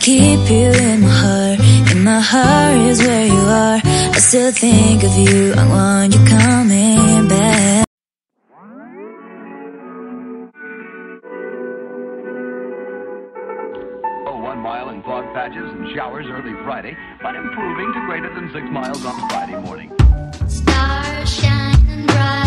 keep you in my heart. In my heart is where you are. I still think of you. I want you coming back. Oh, 1 mile in fog patches and showers early Friday, but improving to greater than 6 miles on Friday morning. Stars shining bright.